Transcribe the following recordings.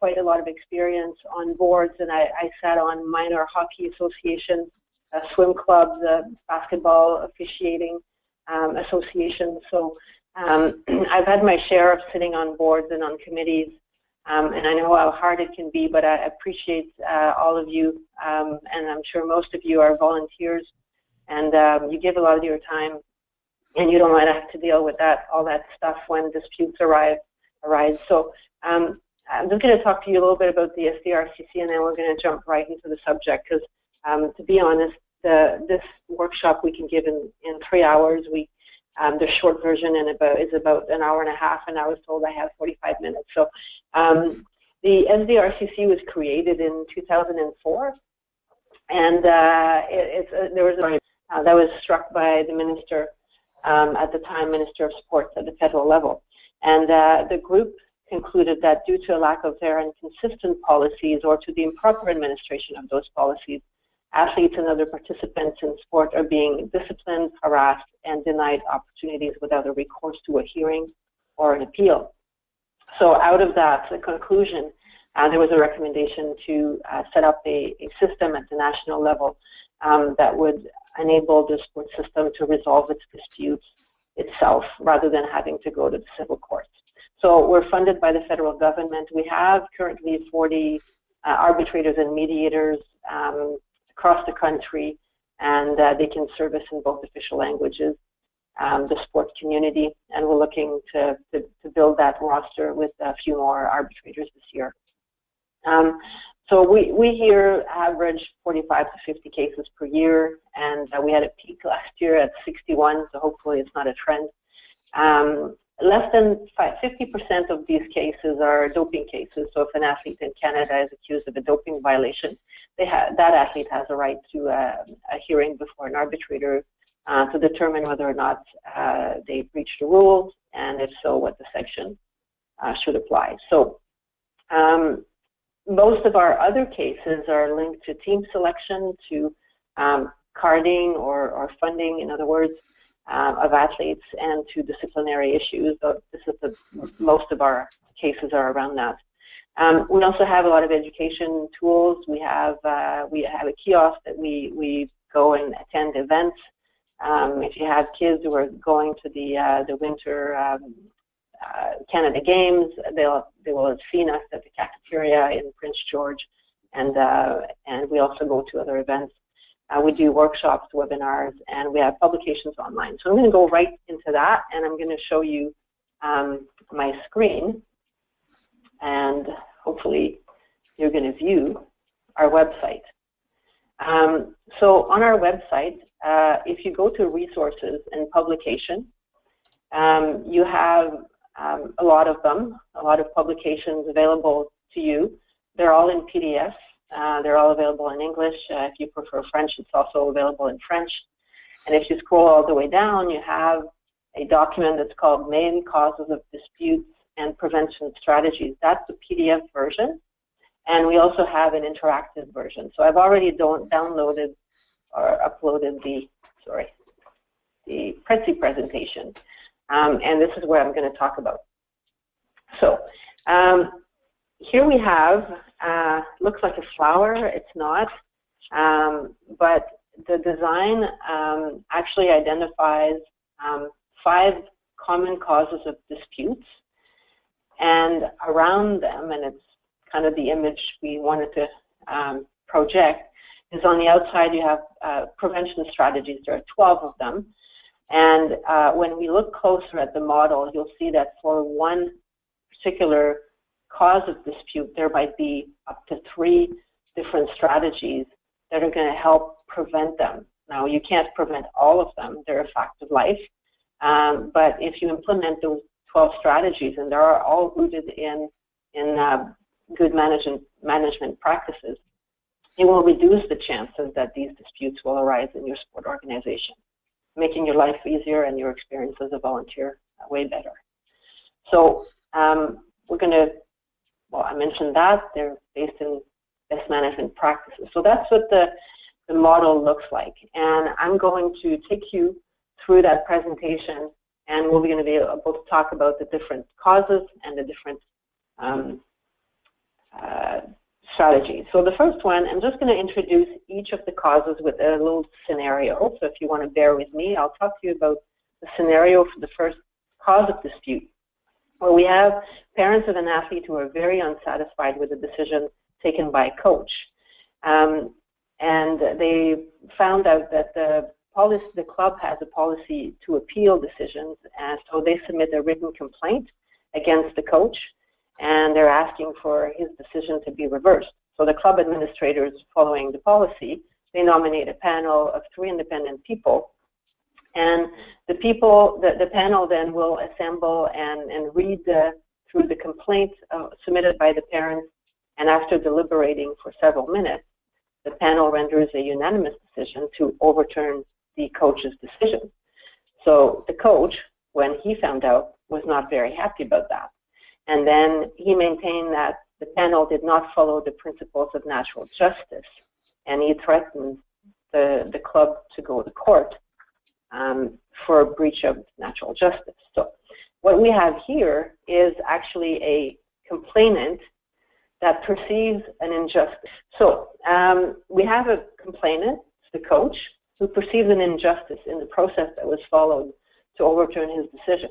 quite a lot of experience on boards, and I sat on minor hockey associations, swim clubs, basketball officiating associations. So I've had my share of sitting on boards and on committees, and I know how hard it can be, but I appreciate all of you, and I'm sure most of you are volunteers, and you give a lot of your time, and you don't want to have to deal with all that stuff when disputes arise. So I'm just going to talk to you a little bit about the SDRCC, and then we're going to jump right into the subject, because to be honest, this workshop we can give in 3 hours. The short version is about an hour and a half, and I was told I have 45 minutes. So the SDRCC was created in 2004, and there was a that was struck by the minister at the time, Minister of Sports at the federal level, and the group concluded that due to a lack of fair and consistent policies, or to the improper administration of those policies, athletes and other participants in sport are being disciplined, harassed, and denied opportunities without a recourse to a hearing or an appeal. So out of that, the conclusion, there was a recommendation to set up a system at the national level that would enable the sports system to resolve its disputes itself, rather than having to go to the civil courts. So we're funded by the federal government. We have currently 40 arbitrators and mediators across the country, and they can service in both official languages the sports community, and we're looking to build that roster with a few more arbitrators this year. So we here average 45 to 50 cases per year, and we had a peak last year at 61, so hopefully it's not a trend. Less than 50% of these cases are doping cases. So if an athlete in Canada is accused of a doping violation, that athlete has a right to a hearing before an arbitrator to determine whether or not they breached the rules, and if so, what the sanction should apply. So most of our other cases are linked to team selection, to carding or funding, in other words, of athletes, and to disciplinary issues. Most of our cases are around that. We also have a lot of education tools. We have a kiosk that we go and attend events. If you have kids who are going to the winter Canada Games, they will have seen us at the cafeteria in Prince George, and we also go to other events. We do workshops, webinars, and we have publications online. So I'm going to go right into that, and I'm going to show you my screen, and hopefully you're going to view our website. So on our website, if you go to resources and publication, you have a lot of them, a lot of publications available to you. They're all in PDF. They're all available in English. If you prefer French, it's also available in French. And if you scroll all the way down, you have a document that's called Main Causes of Disputes and Prevention Strategies. That's the PDF version. And we also have an interactive version. So I've already downloaded or uploaded the Prezi presentation. And this is what I'm going to talk about. So here we have, looks like a flower. It's not. But the design actually identifies 5 common causes of disputes. And around them, and it's kind of the image we wanted to project, is on the outside you have prevention strategies. There are 12 of them. And when we look closer at the model, you'll see that for one particular cause of dispute, there might be up to 3 different strategies that are going to help prevent them. Now, you can't prevent all of them. They're a fact of life. But if you implement those 12 strategies, and they're all rooted in good management practices, it will reduce the chances that these disputes will arise in your sport organization, making your life easier and your experience as a volunteer way better. So we're going to, well, I mentioned that they're based in best management practices. So that's what the model looks like. And I'm going to take you through that presentation, and we're going to be able to talk about the different causes and the different strategies. So the first one, I'm just going to introduce each of the causes with a little scenario. So if you want to bear with me, I'll talk to you about the scenario for the first cause of dispute, where we have parents of an athlete who are very unsatisfied with the decision taken by a coach. And they found out that the club has a policy to appeal decisions, and so they submit a written complaint against the coach, and they're asking for his decision to be reversed. So the club administrators, following the policy, they nominate a panel of 3 independent people, and the panel then will assemble and read through the complaint submitted by the parents, and after deliberating for several minutes, the panel renders a unanimous decision to overturn the coach's decision. So the coach, when he found out, was not very happy about that. And then he maintained that the panel did not follow the principles of natural justice, and he threatened the club to go to court for a breach of natural justice. So what we have here is actually a complainant that perceives an injustice. So we have a complainant, the coach, who perceives an injustice in the process that was followed to overturn his decision.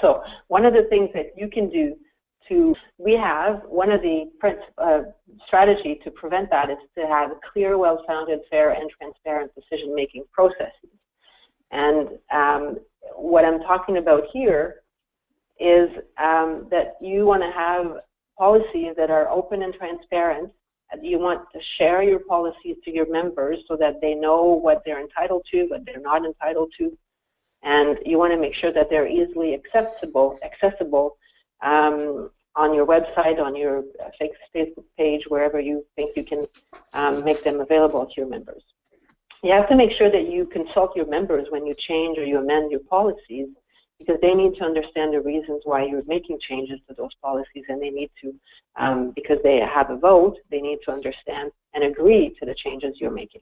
So one of the things that you can do we have one of the strategy to prevent that is to have a clear, well-founded, fair, and transparent decision-making processes. And what I'm talking about here is that you want to have policies that are open and transparent. You want to share your policies to your members so that they know what they're entitled to, what they're not entitled to. And you want to make sure that they're easily accessible on your website, on your Facebook page, wherever you think you can make them available to your members. You have to make sure that you consult your members when you change or you amend your policies, because they need to understand the reasons why you're making changes to those policies, and they need to, because they have a vote, they need to understand and agree to the changes you're making.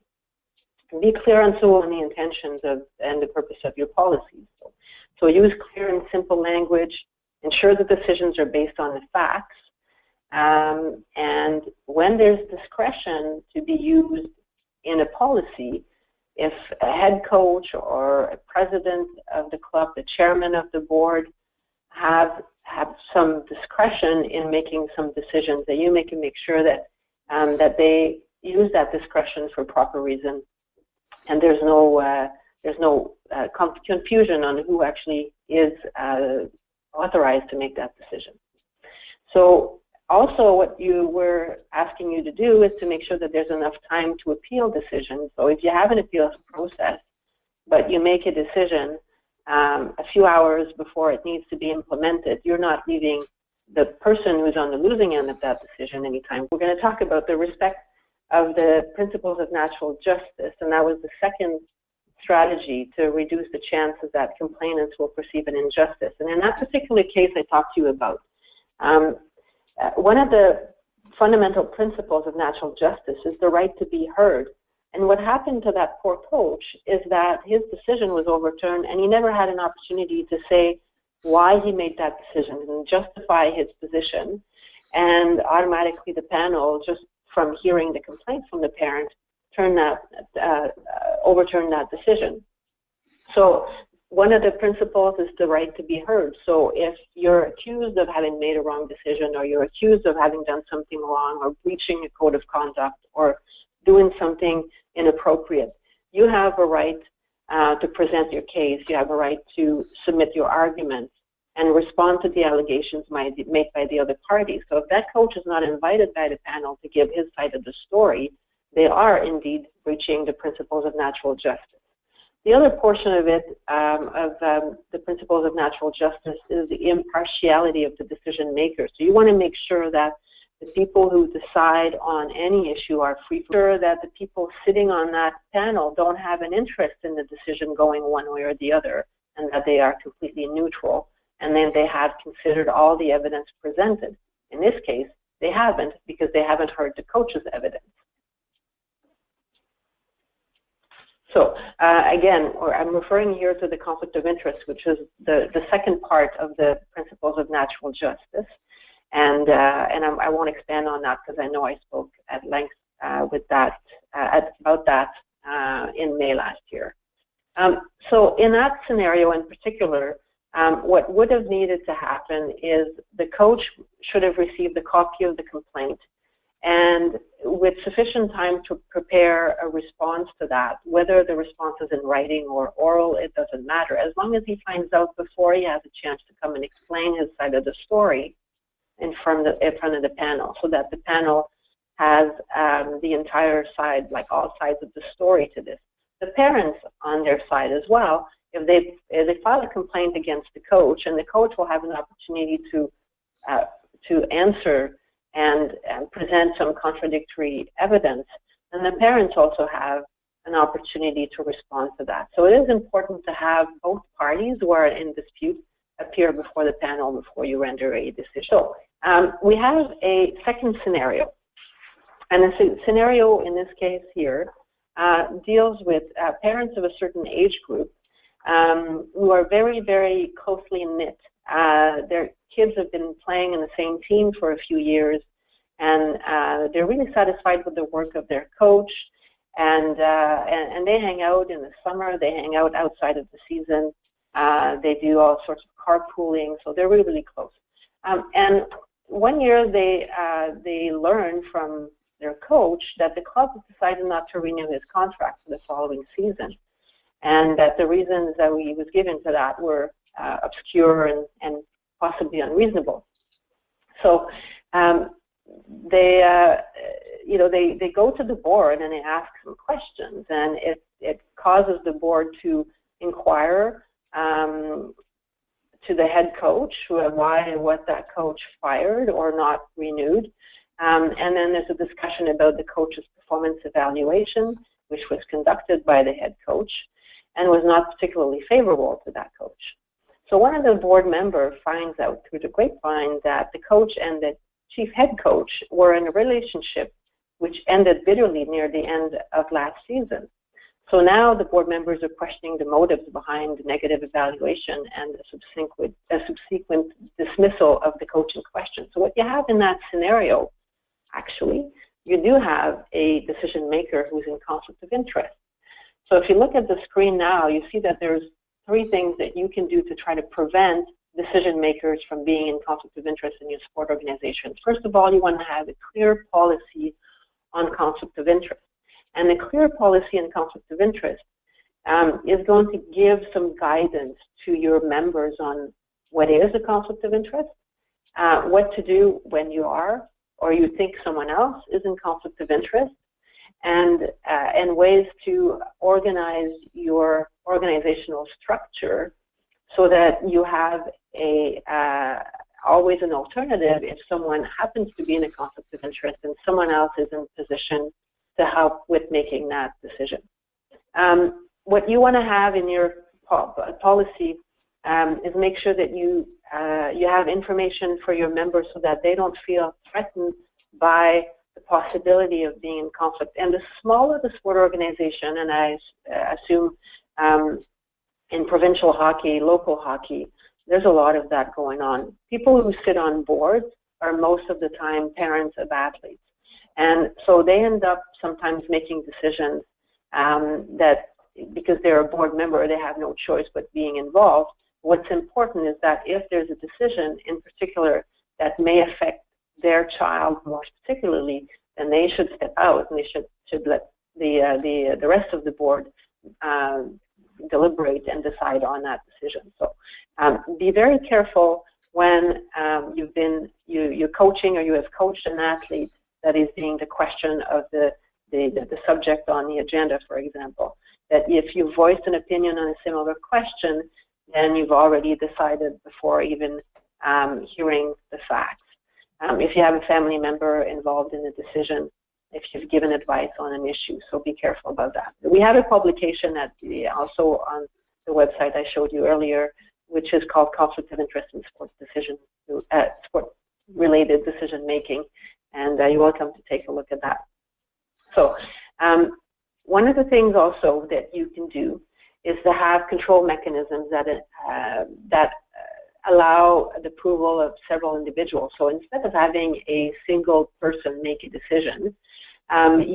And be clear on the intentions and the purpose of your policies. So use clear and simple language. Ensure the decisions are based on the facts. And when there's discretion to be used in a policy, if a head coach or a president of the club, the chairman of the board, have some discretion in making some decisions, that you can make sure that that they use that discretion for proper reason, and there's no confusion on who actually is authorized to make that decision. So also what we're asking you to do is to make sure that there's enough time to appeal decisions. So if you have an appeals process, but you make a decision a few hours before it needs to be implemented, you're not leaving the person who's on the losing end of that decision anytime. We're going to talk about the respect of the principles of natural justice, and that was the second strategy to reduce the chances that complainants will perceive an injustice. And in that particular case I talked to you about, one of the fundamental principles of natural justice is the right to be heard. And what happened to that poor coach is that his decision was overturned, and he never had an opportunity to say why he made that decision and justify his position. And automatically the panel, just from hearing the complaint from the parent, overturn that decision. So one of the principles is the right to be heard. So if you're accused of having made a wrong decision, or you're accused of having done something wrong, or breaching a code of conduct, or doing something inappropriate, you have a right to present your case. You have a right to submit your arguments and respond to the allegations made by the other party. So if that coach is not invited by the panel to give his side of the story, they are indeed breaching the principles of natural justice. The other portion of it, the principles of natural justice, is the impartiality of the decision maker. So you want to make sure that the people who decide on any issue are free, sure that the people sitting on that panel don't have an interest in the decision going one way or the other, and that they are completely neutral, and then they have considered all the evidence presented. In this case, they haven't, because they haven't heard the coach's evidence. So again, I'm referring here to the conflict of interest, which is the second part of the principles of natural justice. I won't expand on that because I know I spoke at length about that in May last year. So in that scenario in particular, what would have needed to happen is the coach should have received a copy of the complaint, and with sufficient time to prepare a response to that, whether the response is in writing or oral, it doesn't matter. As long as he finds out before he has a chance to come and explain his side of the story in front of the panel, so that the panel has the entire side, like all sides of the story to this. The parents on their side as well, if they file a complaint against the coach, and the coach will have an opportunity to answer and present some contradictory evidence, and the parents also have an opportunity to respond to that. So it is important to have both parties who are in dispute appear before the panel before you render a decision. So we have a second scenario, and the scenario in this case here deals with parents of a certain age group who are very, very closely knit. Their kids have been playing in the same team for a few years, and they're really satisfied with the work of their coach, and they hang out in the summer, they hang out outside of the season, they do all sorts of carpooling, so they're really, really close. And one year they learned from their coach that the club has decided not to renew his contract for the following season, and that the reasons that he was given to that were obscure and possibly unreasonable. So they go to the board and they ask some questions, and it causes the board to inquire to the head coach why and what that coach fired or not renewed. And then there's a discussion about the coach's performance evaluation, which was conducted by the head coach and was not particularly favorable to that coach. So one of the board members finds out through the grapevine that the coach and the chief head coach were in a relationship which ended bitterly near the end of last season. So now the board members are questioning the motives behind the negative evaluation and the subsequent dismissal of the coach in question. So what you have in that scenario, actually, you do have a decision maker who's in conflict of interest. So if you look at the screen now, you see that there's three things that you can do to try to prevent decision makers from being in conflict of interest in your sport organizations. First of all, you want to have a clear policy on conflict of interest. And the clear policy on conflict of interest is going to give some guidance to your members on what is a conflict of interest, what to do when you are or you think someone else is in conflict of interest, and ways to organize your organizational structure so that you have always an alternative if someone happens to be in a conflict of interest and someone else is in position to help with making that decision. What you want to have in your policy is make sure that you have information for your members so that they don't feel threatened by the possibility of being in conflict. And the smaller the sport organization, and I assume in provincial hockey, local hockey, there's a lot of that going on. People who sit on boards are most of the time parents of athletes. And so they end up sometimes making decisions that, because they're a board member, they have no choice but being involved. What's important is that if there's a decision in particular that may affect their child more particularly, then they should step out and they should let the rest of the board deliberate and decide on that decision. So be very careful when you're coaching or you have coached an athlete that is being the question of the subject on the agenda, for example. That if you voiced an opinion on a similar question, then you've already decided before even hearing the facts. If you have a family member involved in the decision, if you've given advice on an issue, so be careful about that. We have a publication that also on the website I showed you earlier, which is called Conflict of Interest in Sport-Related Decision Making, and you're welcome to take a look at that. So one of the things also that you can do is to have control mechanisms that allow the approval of several individuals. So instead of having a single person make a decision,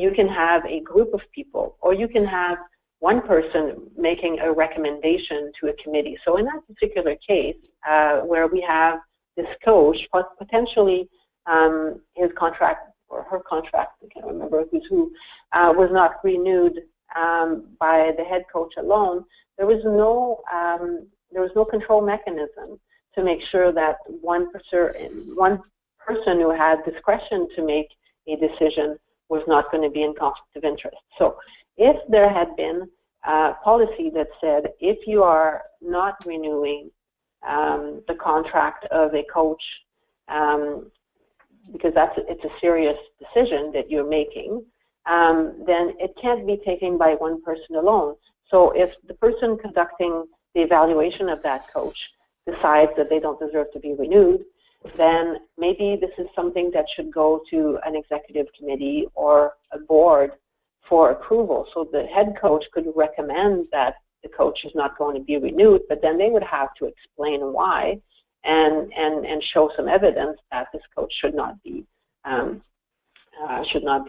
you can have a group of people, or you can have one person making a recommendation to a committee. So in that particular case, where we have this coach, potentially his contract or her contract, I can't remember who's who, was not renewed by the head coach alone, there was no control mechanism to make sure that one person who had discretion to make a decision was not going to be in conflict of interest. So if there had been a policy that said, if you are not renewing the contract of a coach, because it's a serious decision that you're making, then it can't be taken by one person alone. So if the person conducting the evaluation of that coach decides that they don't deserve to be renewed, then maybe this is something that should go to an executive committee or a board for approval. So the head coach could recommend that the coach is not going to be renewed, but then they would have to explain why and show some evidence that this coach should not be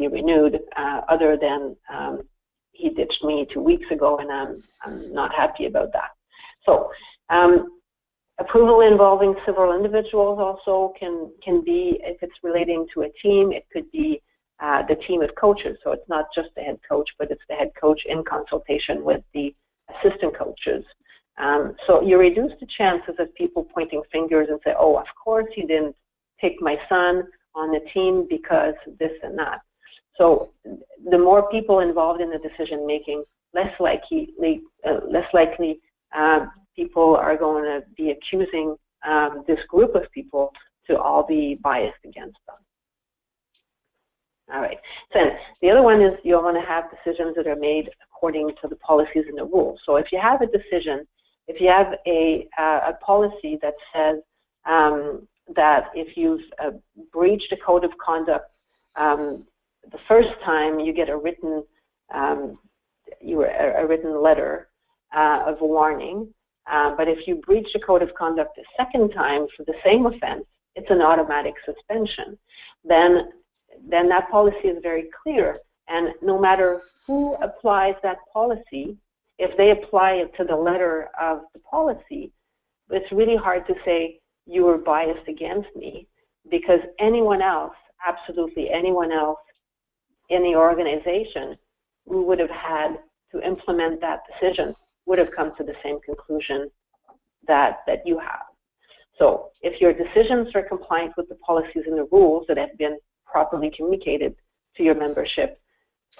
renewed, other than he ditched me 2 weeks ago and I'm not happy about that. So approval involving several individuals also can be, if it's relating to a team, it could be the team of coaches. So it's not just the head coach, but it's the head coach in consultation with the assistant coaches. So you reduce the chances of people pointing fingers and say, oh, of course you didn't pick my son on the team because this and that. So the more people involved in the decision making, less likely people are going to be accusing this group of people to all be biased against them. All right. Then the other one is you want to have decisions that are made according to the policies and the rules. So if you have a decision, if you have a policy that says that if you've breached a code of conduct, the first time you get a written letter of warning, but if you breach the code of conduct a second time for the same offense, it's an automatic suspension. Then that policy is very clear, and no matter who applies that policy, if they apply it to the letter of the policy, it's really hard to say you were biased against me, because anyone else, absolutely anyone else in the organization who would have had to implement that decision would have come to the same conclusion that you have. So if your decisions are compliant with the policies and the rules that have been properly communicated to your membership,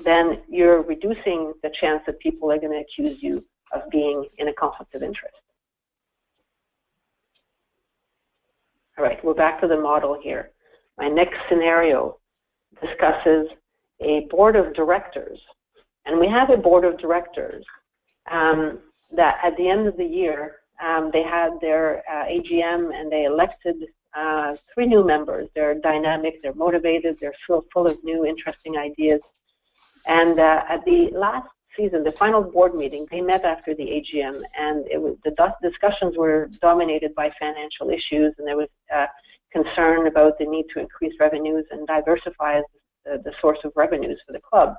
then you're reducing the chance that people are going to accuse you of being in a conflict of interest. All right, we're back to the model here. My next scenario discusses a board of directors. And we have a board of directors that at the end of the year, they had their AGM and they elected 3 new members. They're dynamic, they're motivated, they're full of new, interesting ideas. And at the last season, the final board meeting, they met after the AGM, and the discussions were dominated by financial issues, and there was concern about the need to increase revenues and diversify the source of revenues for the club.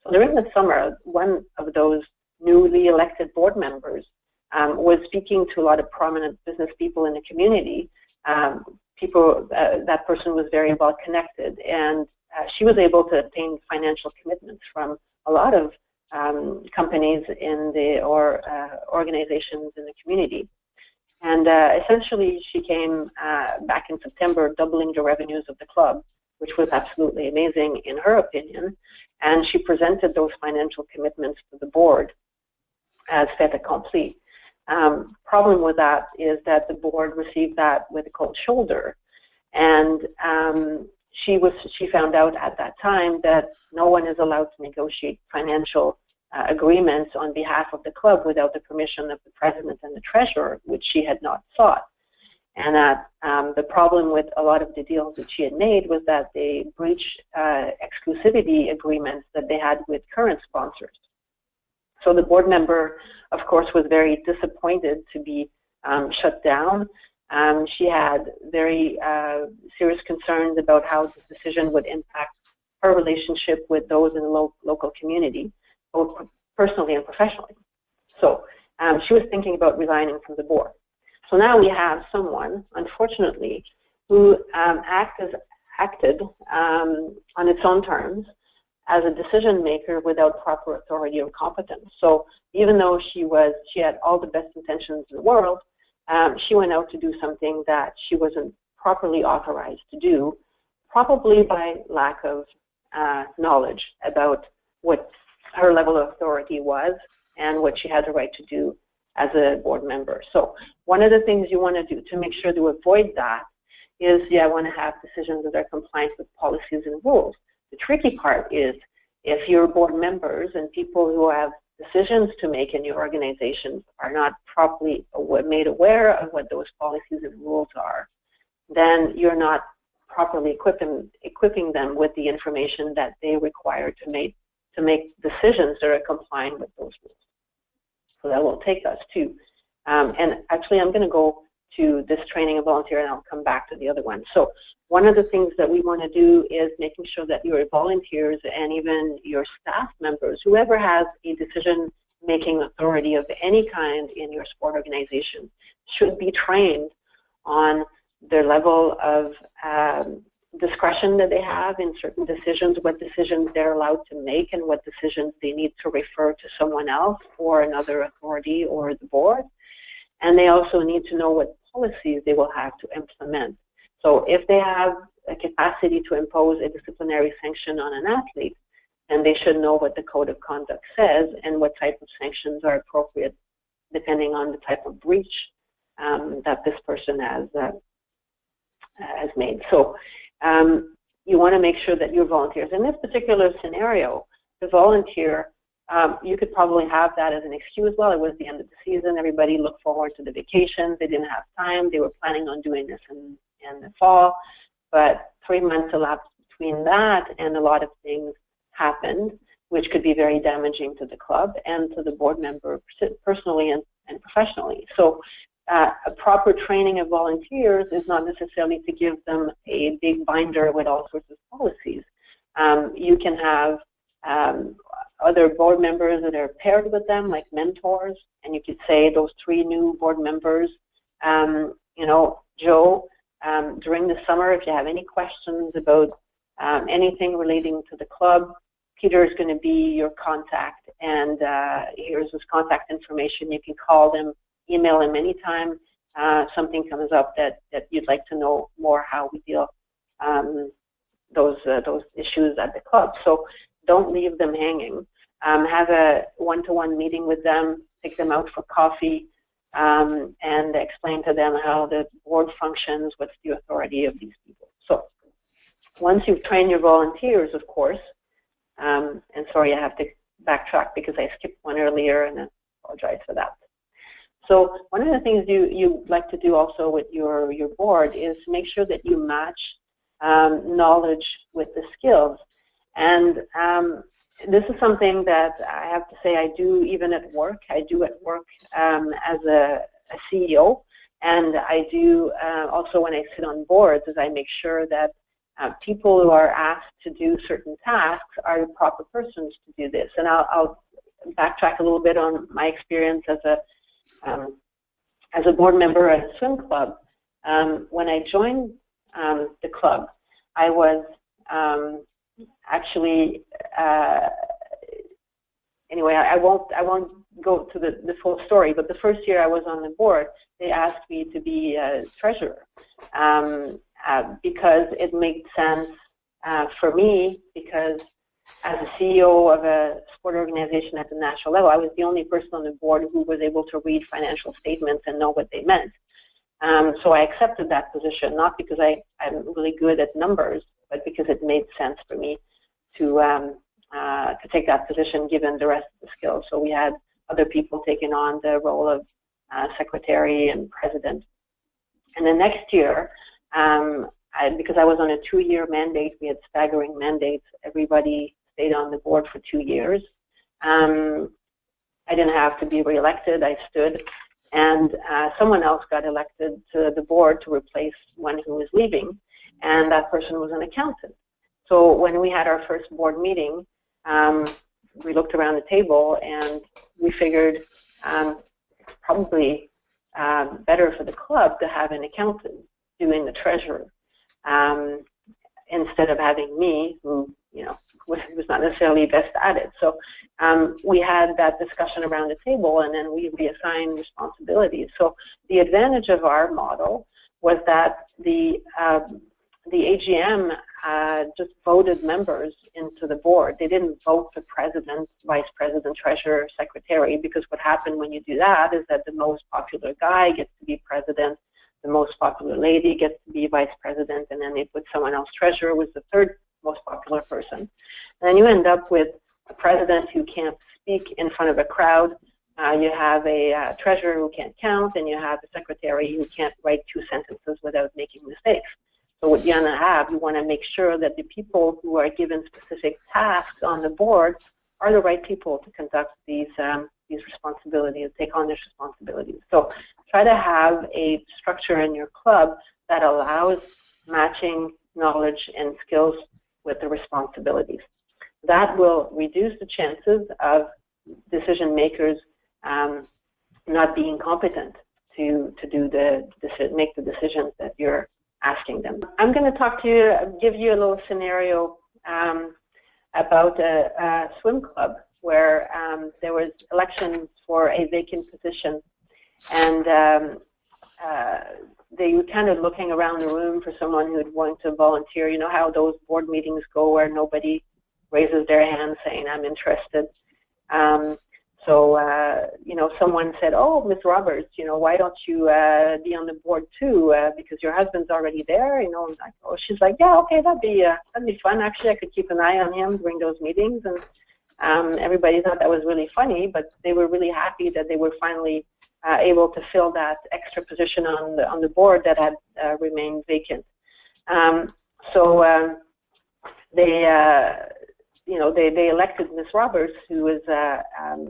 So during the summer, one of those newly elected board members was speaking to a lot of prominent business people in the community. That person was very well connected, and she was able to obtain financial commitments from a lot of companies or organizations in the community. And essentially, she came back in September, doubling the revenues of the club, which was absolutely amazing in her opinion. And she presented those financial commitments to the board as fait accompli. Problem with that is that the board received that with a cold shoulder, and she found out at that time that no one is allowed to negotiate financial agreements on behalf of the club without the permission of the president and the treasurer, which she had not sought. And that the problem with a lot of the deals that she had made was that they breached exclusivity agreements that they had with current sponsors. So the board member, of course, was very disappointed to be shut down. She had very serious concerns about how this decision would impact her relationship with those in the local community, both personally and professionally. So she was thinking about resigning from the board. So now we have someone, unfortunately, who acted on its own terms as a decision maker without proper authority or competence. So even though she had all the best intentions in the world, she went out to do something that she wasn't properly authorized to do, probably by lack of knowledge about what her level of authority was and what she had the right to do as a board member. So one of the things you want to do to make sure to avoid that is, I want to have decisions that are compliant with policies and rules. The tricky part is if your board members and people who have decisions to make in your organization are not properly made aware of what those policies and rules are, then you're not properly equipping them with the information that they require to make decisions that are compliant with those rules. So that will take us to, and actually I'm going to go to this training of volunteer and I'll come back to the other one. So one of the things that we want to do is making sure that your volunteers and even your staff members, whoever has a decision-making authority of any kind in your sport organization, should be trained on their level of discretion that they have in certain decisions, what decisions they're allowed to make and what decisions they need to refer to someone else or another authority or the board. And they also need to know what policies they will have to implement. So if they have a capacity to impose a disciplinary sanction on an athlete, then they should know what the code of conduct says and what type of sanctions are appropriate depending on the type of breach that this person has made. So you want to make sure that your volunteers, in this particular scenario, the volunteer, you could probably have that as an excuse. Well, it was the end of the season. Everybody looked forward to the vacations. They didn't have time. They were planning on doing this in the fall. But 3 months elapsed between that, and a lot of things happened, which could be very damaging to the club and to the board member personally and professionally. So a proper training of volunteers is not necessarily to give them a big binder with all sorts of policies. You can have other board members that are paired with them, like mentors, and you could say those 3 new board members, you know, Joe, during the summer, if you have any questions about anything relating to the club, Peter is going to be your contact, and here's his contact information. You can call them, email him anytime something comes up that you'd like to know more how we deal those issues at the club. So don't leave them hanging. Have a one-to-one meeting with them, take them out for coffee, and explain to them how the board functions, what's the authority of these people. So once you've trained your volunteers, of course, and sorry, I have to backtrack because I skipped one earlier, and I apologize for that. So one of the things you like to do also with your board is make sure that you match knowledge with the skills. And this is something that I have to say I do even at work. I do at work as a CEO, and I do also when I sit on boards, is I make sure that people who are asked to do certain tasks are the proper persons to do this. And I'll backtrack a little bit on my experience as a board member at a swim club. When I joined the club, I was actually anyway, I won't go to the full story, but the first year I was on the board, they asked me to be a treasurer because it made sense for me, because as a CEO of a sport organization at the national level, I was the only person on the board who was able to read financial statements and know what they meant. So I accepted that position, not because I'm really good at numbers, but because it made sense for me to take that position given the rest of the skills. So we had other people taking on the role of secretary and president. And the next year, because I was on a 2-year mandate, we had staggering mandates. Everybody stayed on the board for 2 years. I didn't have to be reelected. I stood. and someone else got elected to the board to replace one who was leaving, and that person was an accountant. So when we had our first board meeting, we looked around the table and we figured it's probably better for the club to have an accountant doing the treasurer instead of having me, who was not necessarily best at it. So we had that discussion around the table, and then we reassigned responsibilities. So the advantage of our model was that the AGM just voted members into the board. They didn't vote the president, vice president, treasurer, secretary, because what happened when you do that is that the most popular guy gets to be president, the most popular lady gets to be vice president, and then they put someone else. Treasurer was the third most popular person. And then you end up with a president who can't speak in front of a crowd. You have a treasurer who can't count, and you have a secretary who can't write 2 sentences without making mistakes. So what you want to make sure that the people who are given specific tasks on the board are the right people to conduct these responsibilities, take on these responsibilities. So try to have a structure in your club that allows matching knowledge and skills with the responsibilities. That will reduce the chances of decision makers not being competent to make the decisions that you're asking them. I'm going to talk to you, give you a little scenario about a swim club where there was elections for a vacant position, and they were kind of looking around the room for someone who would want to volunteer. You know how those board meetings go where nobody raises their hand saying, I'm interested. Someone said, oh, Ms. Roberts, why don't you be on the board too, because your husband's already there, and like, oh, she's like, yeah, okay, that'd be fun. Actually, I could keep an eye on him during those meetings, and everybody thought that was really funny, but they were really happy that they were finally able to fill that extra position on the board that had remained vacant. They elected Ms. Roberts, who was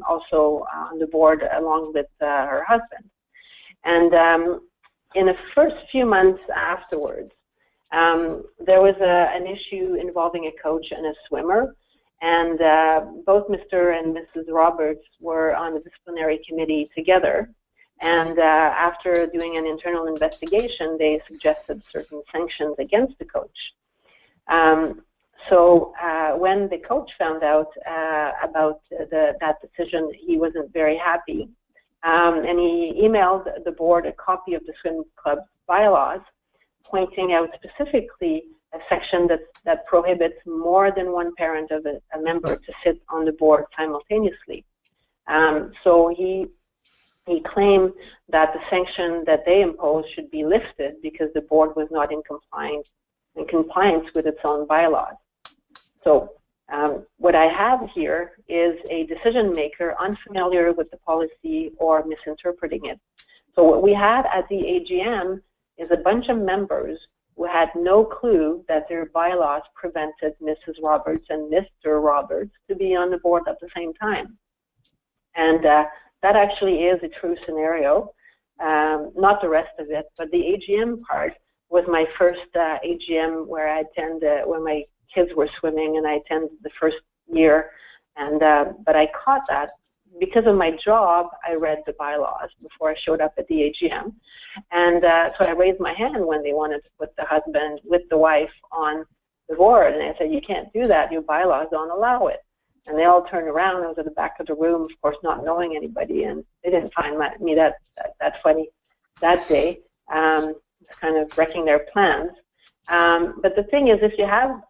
also on the board along with her husband. And in the first few months afterwards, there was an issue involving a coach and a swimmer, and both Mr. and Mrs. Roberts were on the disciplinary committee together. And after doing an internal investigation, they suggested certain sanctions against the coach. When the coach found out about that decision, he wasn't very happy, and he emailed the board a copy of the swim club's bylaws, pointing out specifically a section that prohibits more than one parent of a member to sit on the board simultaneously. So he claimed that the sanction that they imposed should be lifted because the board was not in compliance with its own bylaws. So what I have here is a decision maker unfamiliar with the policy or misinterpreting it. So what we had at the AGM is a bunch of members who had no clue that their bylaws prevented Mrs. Roberts and Mr. Roberts to be on the board at the same time. And that actually is a true scenario, not the rest of it, but the AGM part was my first AGM where I attended when my kids were swimming, and I attended the first year, and but I caught that because of my job. I read the bylaws before I showed up at the AGM, and so I raised my hand when they wanted to put the husband with the wife on the board, and I said, you can't do that, your bylaws don't allow it. And they all turned around. I was at the back of the room, of course, not knowing anybody, and they didn't find me that funny that day. It's kind of wrecking their plans. But the thing is, if you have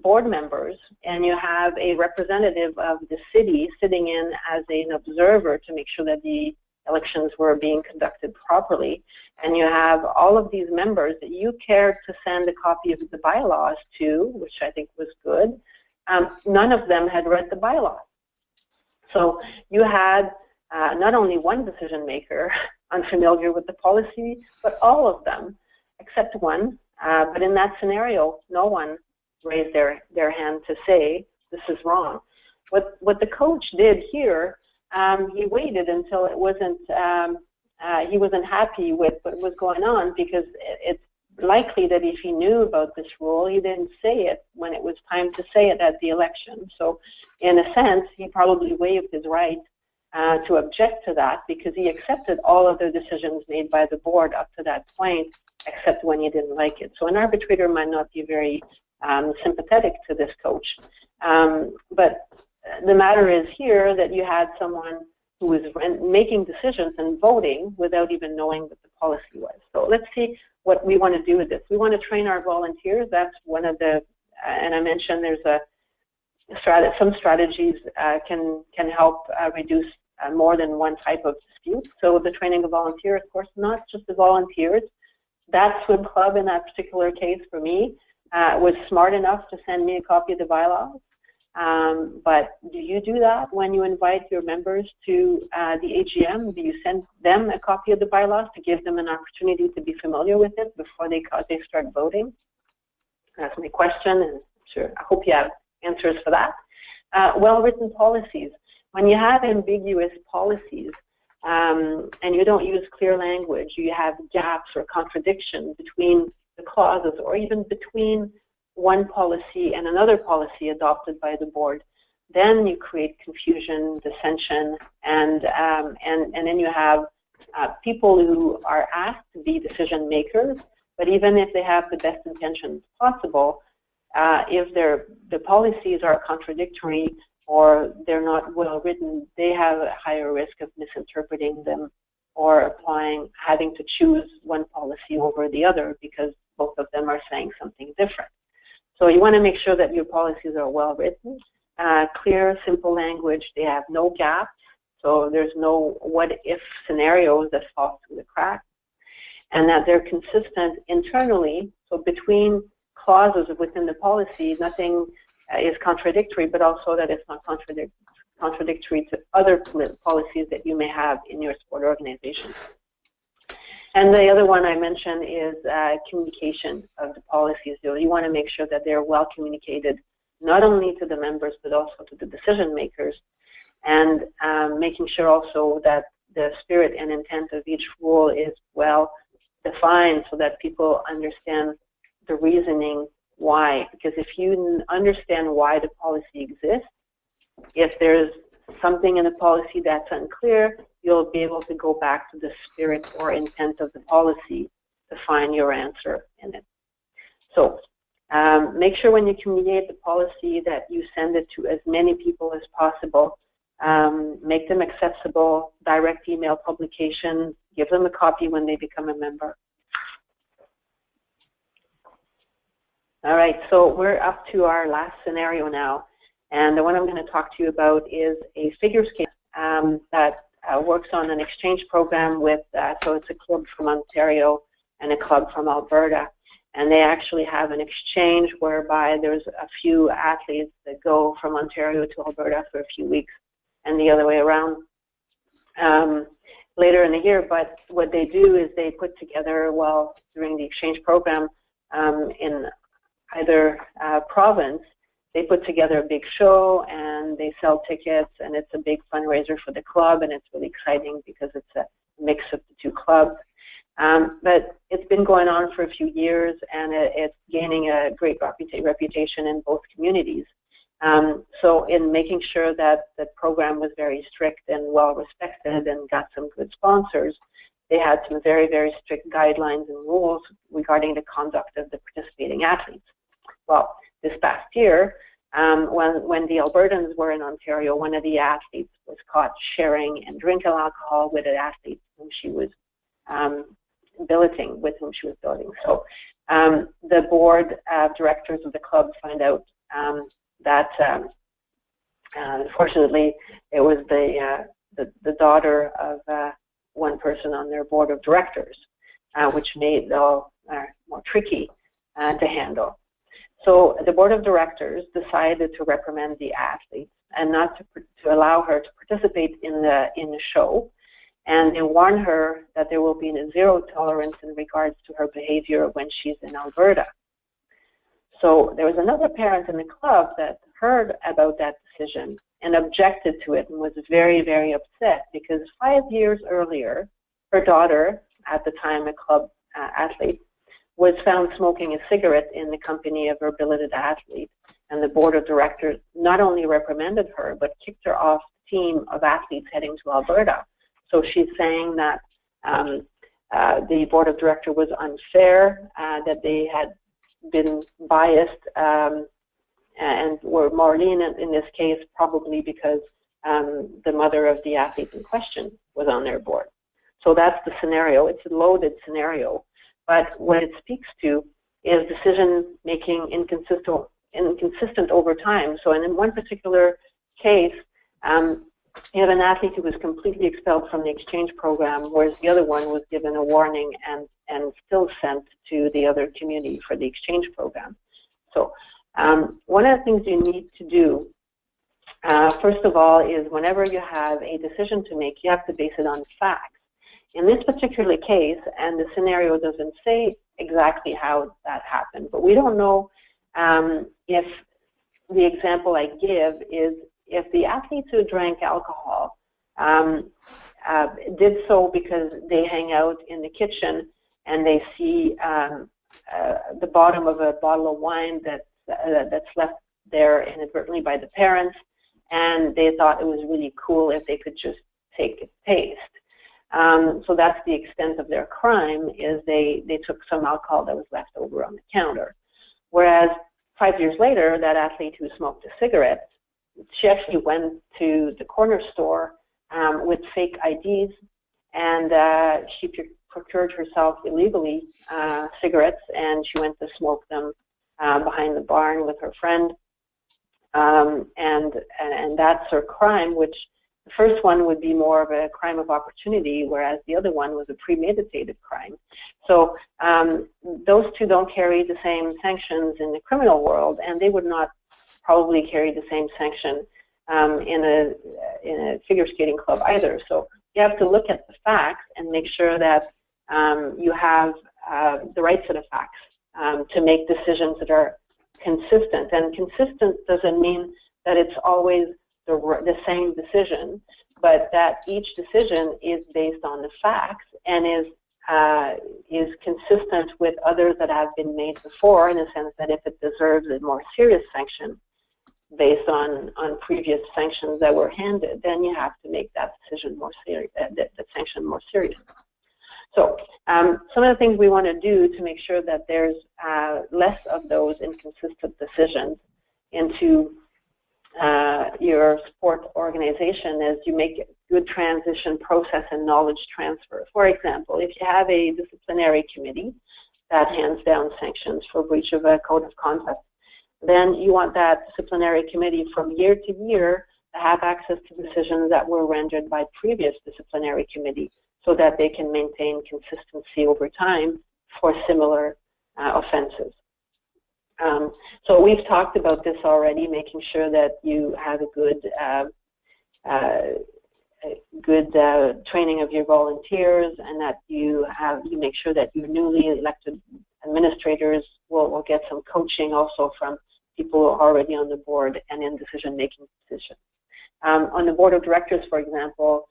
board members and you have a representative of the city sitting in as an observer to make sure that the elections were being conducted properly, and you have all of these members that you cared to send a copy of the bylaws to, which I think was good, none of them had read the bylaws. So you had not only one decision maker unfamiliar with the policy, but all of them, except one. But in that scenario, no one raised their hand to say, this is wrong. What the coach did here, he waited until it wasn't he wasn't happy with what was going on, because it's likely that if he knew about this rule, he didn't say it when it was time to say it at the election. So in a sense, he probably waived his right to object to that, because he accepted all of the decisions made by the board up to that point, except when he didn't like it. So an arbitrator might not be very sympathetic to this coach. But the matter is here that you had someone who was making decisions and voting without even knowing what the policy was. So let's see what we want to do with this. We want to train our volunteers. That's one of the, and I mentioned there's some strategies can help reduce more than one type of dispute. So the training of volunteers, of course, not just the volunteers. That swim club in that particular case for me was smart enough to send me a copy of the bylaws. But do you do that when you invite your members to the AGM? Do you send them a copy of the bylaws to give them an opportunity to be familiar with it before they start voting? That's my question, and sure, I hope you have answers for that. Well-written policies. When you have ambiguous policies and you don't use clear language, you have gaps or contradictions between the clauses, or even between one policy and another policy adopted by the board, then you create confusion, dissension, and then you have people who are asked to be decision makers, but even if they have the best intentions possible, if the policies are contradictory or they're not well written, they have a higher risk of misinterpreting them or having to choose one policy over the other because both of them are saying something different. So you want to make sure that your policies are well written, clear, simple language. They have no gaps, so there's no what-if scenarios that fall through the cracks, and that they're consistent internally. So between clauses within the policy, nothing is contradictory, but also that it's not contradictory to other policies that you may have in your sport organization. And the other one I mentioned is communication of the policies. So you want to make sure that they're well communicated, not only to the members, but also to the decision makers, and making sure also that the spirit and intent of each rule is well defined so that people understand the reasoning why. Because if you understand why the policy exists, if there's something in the policy that's unclear, you'll be able to go back to the spirit or intent of the policy to find your answer in it. So make sure when you communicate the policy that you send it to as many people as possible. Make them accessible, direct email publication, give them a copy when they become a member. All right, so we're up to our last scenario now. And the one I'm going to talk to you about is a figure skate that works on an exchange program with, so it's a club from Ontario and a club from Alberta. And they actually have an exchange whereby there's a few athletes that go from Ontario to Alberta for a few weeks and the other way around later in the year. But what they do is they put together, well, during the exchange program in either province, they put together a big show and they sell tickets, and it's a big fundraiser for the club, and it's really exciting because it's a mix of the two clubs. But it's been going on for a few years, and it's gaining a great reputation in both communities. So in making sure that the program was very strict and well respected and got some good sponsors, they had some very, very strict guidelines and rules regarding the conduct of the participating athletes. Well, this past year, when the Albertans were in Ontario, one of the athletes was caught sharing and drinking alcohol with an athlete whom she was billeting, with whom she was billeting. So the board of directors of the club find out that unfortunately it was the daughter of one person on their board of directors, which made it all more tricky to handle. So the board of directors decided to reprimand the athlete and not to allow her to participate in the show, and they warn her that there will be zero tolerance in regards to her behavior when she's in Alberta. So there was another parent in the club that heard about that decision and objected to it and was very, very upset because 5 years earlier, her daughter, at the time a club athlete, was found smoking a cigarette in the company of her billeted athlete, and the board of directors not only reprimanded her, but kicked her off the team of athletes heading to Alberta. So she's saying that the board of directors was unfair, that they had been biased, and were more lenient in this case, probably because the mother of the athlete in question was on their board. So that's the scenario. It's a loaded scenario. But what it speaks to is decision-making inconsistent over time. So in one particular case, you have an athlete who was completely expelled from the exchange program, whereas the other one was given a warning and still sent to the other community for the exchange program. So one of the things you need to do, first of all, is whenever you have a decision to make, you have to base it on facts. In this particular case, and the scenario doesn't say exactly how that happened, but we don't know if the example I give is if the athletes who drank alcohol did so because they hang out in the kitchen and they see the bottom of a bottle of wine that's left there inadvertently by the parents, and they thought it was really cool if they could just take a taste. So that's the extent of their crime, is they took some alcohol that was left over on the counter. Whereas 5 years later, that athlete who smoked a cigarette, she actually went to the corner store with fake IDs, and she procured herself illegally cigarettes, and she went to smoke them behind the barn with her friend. And that's her crime, which the first one would be more of a crime of opportunity, whereas the other one was a premeditated crime. So those two don't carry the same sanctions in the criminal world, and they would not probably carry the same sanction in a figure skating club either. So you have to look at the facts and make sure that you have the right set of facts to make decisions that are consistent. And consistent doesn't mean that it's always the same decision, but that each decision is based on the facts and is consistent with others that have been made before, in the sense that if it deserves a more serious sanction based on previous sanctions that were handed, then you have to make that decision more serious, that sanction more serious. So some of the things we want to do to make sure that there's less of those inconsistent decisions into your sport organization is you make a good transition process and knowledge transfer. For example, if you have a disciplinary committee that hands down sanctions for breach of a code of conduct, then you want that disciplinary committee from year to year to have access to decisions that were rendered by previous disciplinary committee, so that they can maintain consistency over time for similar offenses. So we've talked about this already, making sure that you have a good training of your volunteers, and that you make sure that your newly elected administrators will get some coaching also from people who are already on the board and in decision-making positions. On the board of directors, for example,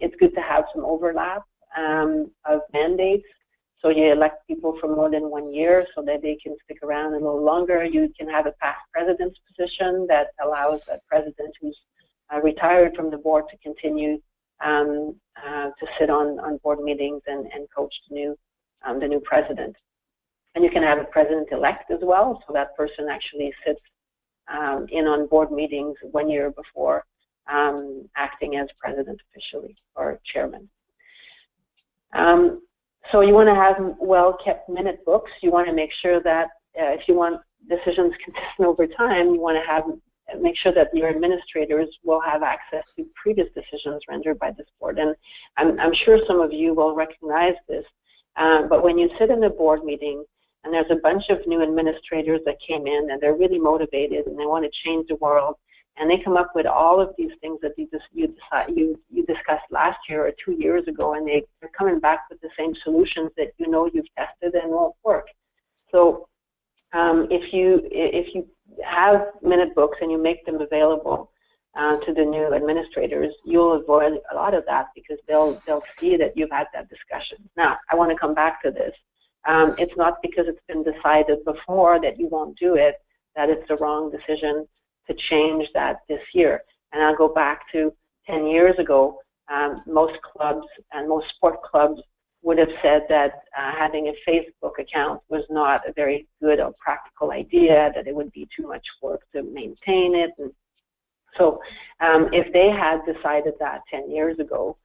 it's good to have some overlap of mandates. So you elect people for more than 1 year so that they can stick around a little longer. You can have a past president's position that allows a president who's retired from the board to continue to sit on board meetings and coach the new president. And you can have a president-elect as well, so that person actually sits in on board meetings 1 year before acting as president officially or chairman. So you want to have well-kept minute books. You want to make sure that if you want decisions consistent over time, you want to make sure that your administrators will have access to previous decisions rendered by this board. And I'm sure some of you will recognize this, but when you sit in a board meeting and there's a bunch of new administrators that came in and they're really motivated and they want to change the world, and they come up with all of these things that you discussed last year or 2 years ago, and they're coming back with the same solutions that you know you've tested and won't work. So if you have minute books and you make them available, to the new administrators, you'll avoid a lot of that because they'll see that you've had that discussion. Now, I want to come back to this. It's not because it's been decided before that you won't do it that it's the wrong decision to change that this year. And I'll go back to 10 years ago. Most clubs and most sport clubs would have said that having a Facebook account was not a very good or practical idea, that it would be too much work to maintain it. And so if they had decided that 10 years ago,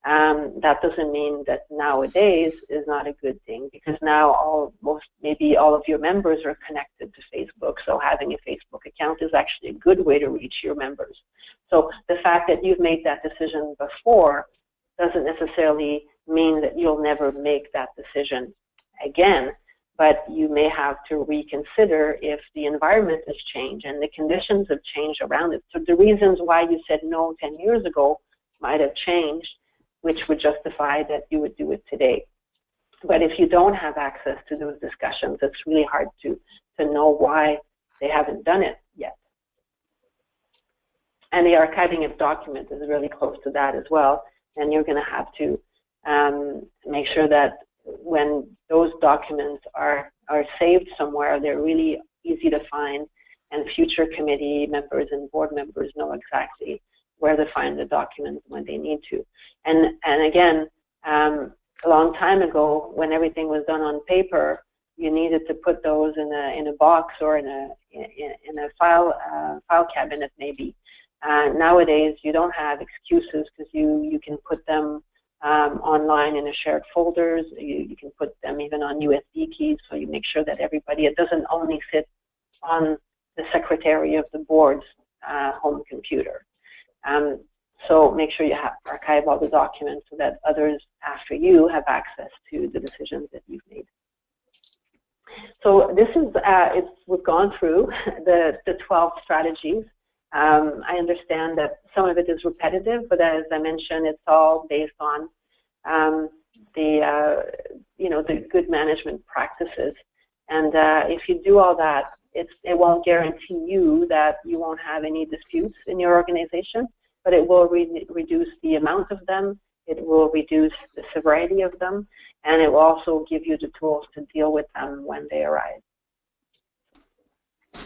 that doesn't mean that nowadays is not a good thing, because now maybe all of your members are connected to Facebook, so having a Facebook account is actually a good way to reach your members. So the fact that you've made that decision before doesn't necessarily mean that you'll never make that decision again, but you may have to reconsider if the environment has changed and the conditions have changed around it. So the reasons why you said no 10 years ago might have changed, which would justify that you would do it today. But if you don't have access to those discussions, it's really hard to know why they haven't done it yet. And the archiving of documents is really close to that as well. And you're going to have to make sure that when those documents are saved somewhere, they're really easy to find, and future committee members and board members know exactly where to find the documents when they need to. And again, a long time ago, when everything was done on paper, you needed to put those in a box or in a file cabinet maybe. Nowadays, you don't have excuses because you can put them online in a shared folders. You can put them even on USB keys, so you make sure that everybody, it doesn't only sit on the secretary of the board's home computer. So make sure you archive all the documents so that others after you have access to the decisions that you've made. So this is, we've gone through the 12 strategies. I understand that some of it is repetitive, but as I mentioned, it's all based on the good management practices. And if you do all that, it won't guarantee you that you won't have any disputes in your organization, but it will reduce the amount of them, it will reduce the severity of them, and it will also give you the tools to deal with them when they arise.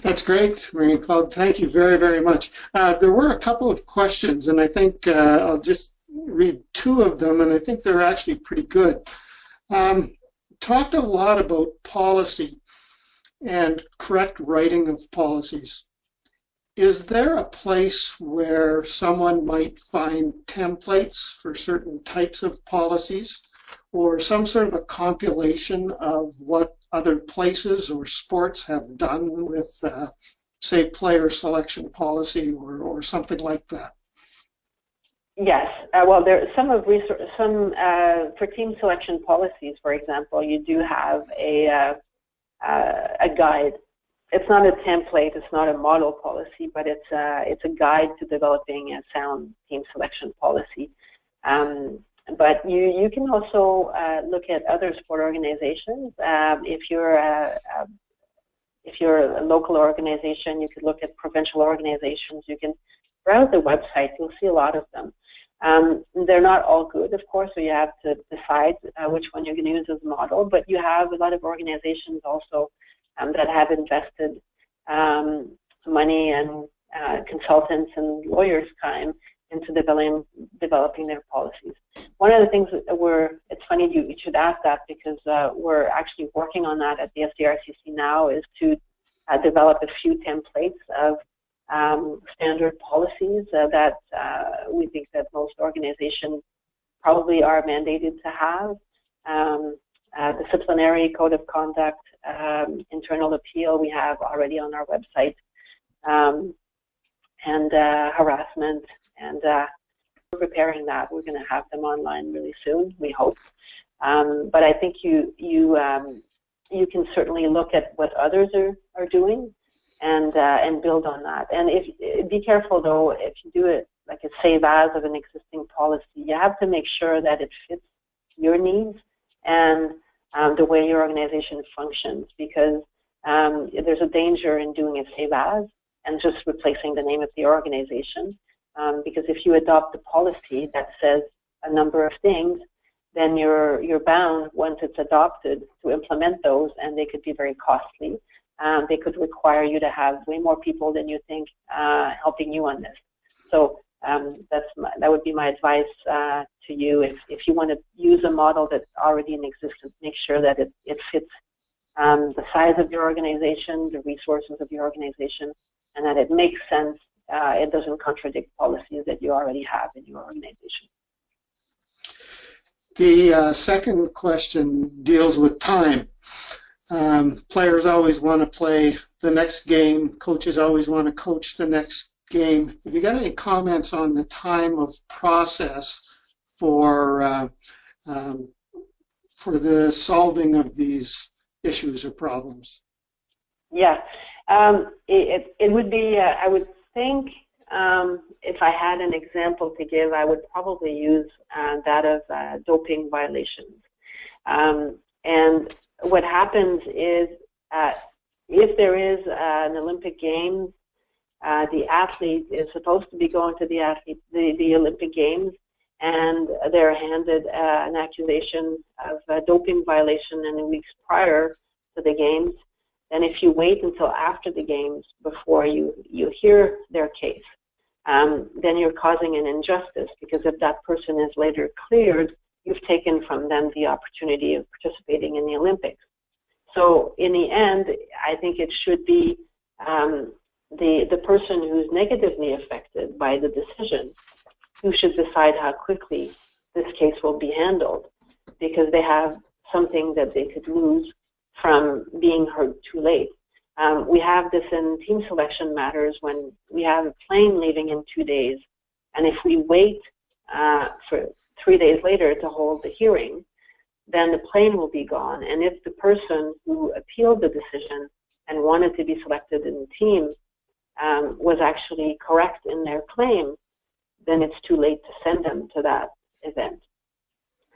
That's great, Marie-Claude. Thank you very, very much. There were a couple of questions, and I think I'll just read two of them, and I think they're actually pretty good. Talked a lot about policy and correct writing of policies. Is there a place where someone might find templates for certain types of policies, or some sort of a compilation of what other places or sports have done with, say, player selection policy or something like that? Yes. Well, there are for team selection policies, for example, you do have a guide. It's not a template, it's not a model policy, but it's a guide to developing a sound team selection policy. But you can also look at other sport organizations. If you're a local organization, you could look at provincial organizations. You can browse the website. You'll see a lot of them. They're not all good, of course, so you have to decide which one you're going to use as a model. But you have a lot of organizations also that have invested money and consultants and lawyers' time into developing their policies. One of the things that it's funny you should ask that, because we're actually working on that at the SDRCC now, is to develop a few templates of standard policies that we think that most organizations probably are mandated to have. Disciplinary code of conduct, internal appeal we have already on our website, and harassment, and we're preparing that. We're going to have them online really soon, we hope. But I think you can certainly look at what others are doing and build on that. And be careful though, if you do it like a save as of an existing policy, you have to make sure that it fits your needs and the way your organization functions, because there's a danger in doing a save as and just replacing the name of the organization. because if you adopt a policy that says a number of things, then you're bound, once it's adopted, to implement those, and they could be very costly. They could require you to have way more people than you think helping you on this. So that would be my advice to you. If you want to use a model that's already in existence, make sure that it fits the size of your organization, the resources of your organization, and that it makes sense. It doesn't contradict policies that you already have in your organization. The second question deals with time. Players always want to play the next game. Coaches always want to coach the next game. Have you got any comments on the time of process for the solving of these issues or problems? Yeah, it would be, I would think, if I had an example to give, I would probably use that of doping violations. And what happens is, if there is an Olympic Games, the athlete is supposed to be going to the Olympic Games, and they're handed an accusation of a doping violation in the weeks prior to the Games. And if you wait until after the Games before you hear their case, then you're causing an injustice, because if that person is later cleared, you've taken from them the opportunity of participating in the Olympics. So in the end, I think it should be the person who's negatively affected by the decision who should decide how quickly this case will be handled, because they have something that they could lose from being heard too late. We have this in team selection matters when we have a plane leaving in 2 days, and if we wait for 3 days later to hold the hearing, then the plane will be gone. And if the person who appealed the decision and wanted to be selected in the team was actually correct in their claim, then it's too late to send them to that event.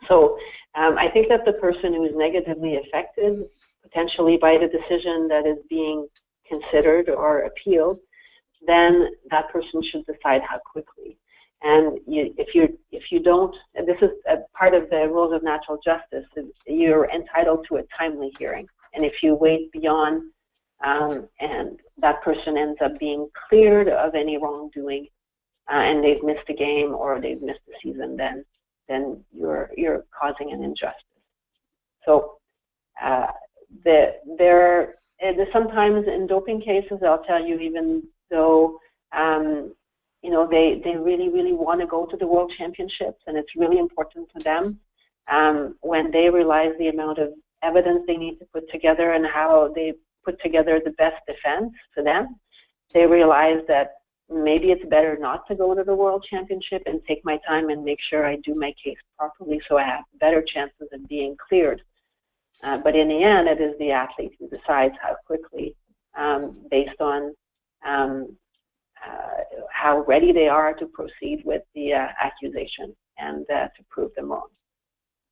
So I think that the person who is negatively affected potentially by the decision that is being considered or appealed, then that person should decide how quickly. And if you don't, and this is a part of the rules of natural justice, you're entitled to a timely hearing. And if you wait beyond and that person ends up being cleared of any wrongdoing and they've missed a game or they've missed a season, then you're causing an injustice. So sometimes in doping cases, I'll tell you, even though you know, they really, really want to go to the World Championships, and it's really important to them, when they realize the amount of evidence they need to put together and how they put together the best defense for them, they realize that maybe it's better not to go to the World Championship and take my time and make sure I do my case properly so I have better chances of being cleared. But in the end, it is the athlete who decides how quickly, based on how ready they are to proceed with the accusation and to prove them wrong.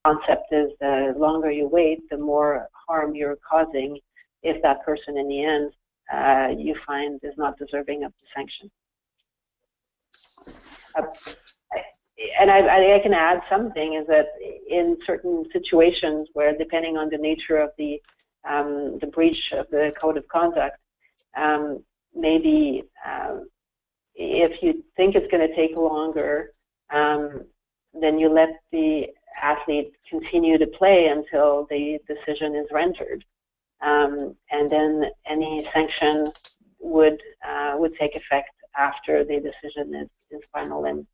The concept is the longer you wait, the more harm you're causing if that person in the end you find is not deserving of the sanction. And I can add something, is that in certain situations where, depending on the nature of the breach of the code of conduct, maybe if you think it's going to take longer, then you let the athlete continue to play until the decision is rendered, and then any sanction would take effect after the decision is final and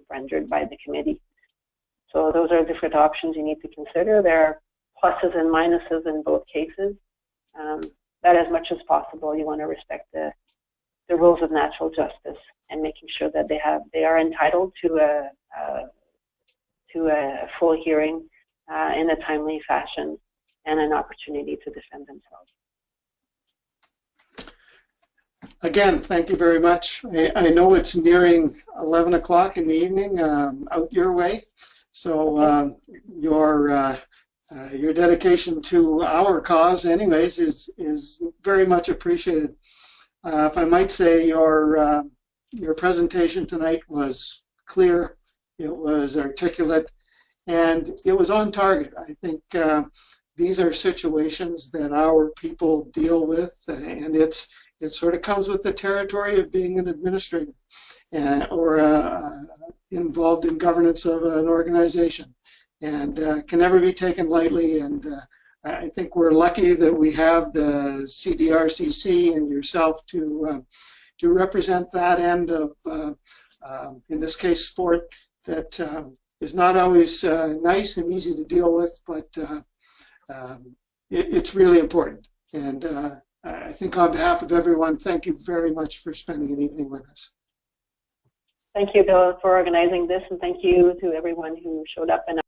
rendered by the committee. So those are different options you need to consider. There are pluses and minuses in both cases. But as much as possible, you want to respect the rules of natural justice and making sure that they are entitled to a full hearing in a timely fashion and an opportunity to defend themselves. Again, thank you very much. I know it's nearing 11 o'clock in the evening out your way, so your dedication to our cause, anyways, is very much appreciated. If I might say, your your presentation tonight was clear, it was articulate, and it was on target. I think these are situations that our people deal with, and it sort of comes with the territory of being an administrator or involved in governance of an organization, and can never be taken lightly. And I think we're lucky that we have the CDRCC and yourself to represent that end of, in this case, sport that is not always nice and easy to deal with, but it's really important. And I think on behalf of everyone, thank you very much for spending an evening with us. Thank you, Bill, for organizing this, and thank you to everyone who showed up. And